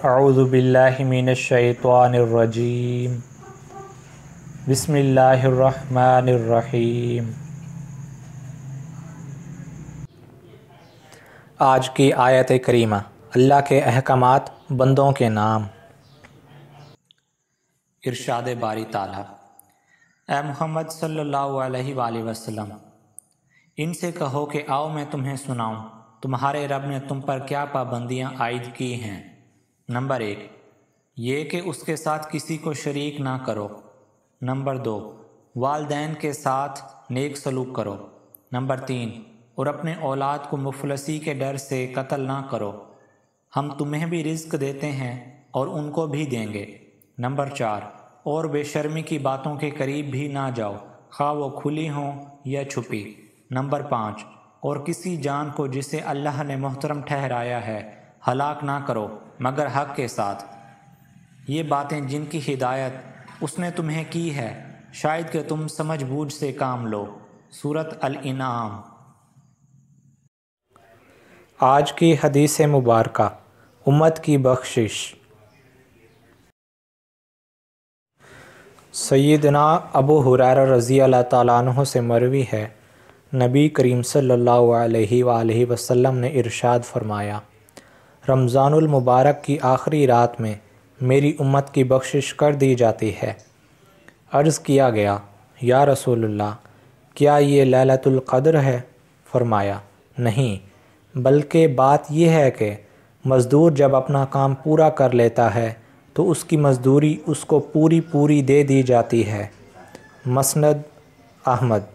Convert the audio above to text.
اعوذ باللہ من الشیطان الرجیم بسم اللہ الرحمن الرحیم۔ آج کی آیت کریمہ، اللہ کے احکامات بندوں کے نام۔ ارشاد باری تعالیٰ: اے محمد صلی اللہ علیہ وآلہ وسلم، ان سے کہو کہ آؤ میں تمہیں سناؤں تمہارے رب نے تم پر کیا پابندیاں عائد کی ہیں۔ نمبر 1، یہ کہ اس کے ساتھ کسی کو شریک نہ کرو۔ نمبر 2، والدین کے ساتھ نیک سلوک کرو۔ نمبر 3، اور اپنے اولاد کو مفلسی کے ڈر سے قتل نہ کرو، ہم تمہیں بھی رزق دیتے ہیں اور ان کو بھی دیں گے۔ نمبر 4، اور بے شرمی کی باتوں کے قریب بھی نہ جاؤ، خواہ وہ کھلی ہوں یا چھپی۔ نمبر 5، اور کسی جان کو جسے اللہ نے محترم ٹھہرایا ہے ہلاک نہ کرو مگر حق کے ساتھ۔ یہ باتیں جن کی ہدایت اس نے تمہیں کی ہے، شاید کہ تم سمجھ بوجھ سے کام لو۔ سورۃ الانعام۔ آج کی حدیث مبارکہ، امت کی بخشش۔ سیدنا ابو ہریرہ رضی اللہ تعالیٰ عنہ سے مروی ہے، نبی کریم صلی اللہ علیہ وآلہ وسلم نے ارشاد فرمایا: رمضان المبارک کی آخری رات میں میری امت کی بخشش کر دی جاتی ہے۔ عرض کیا گیا: یا رسول اللہ، کیا یہ لیلۃ القدر ہے؟ فرمایا: نہیں، بلکہ بات یہ ہے کہ مزدور جب اپنا کام پورا کر لیتا ہے تو اس کی مزدوری اس کو پوری دے دی جاتی ہے۔ مسند احمد۔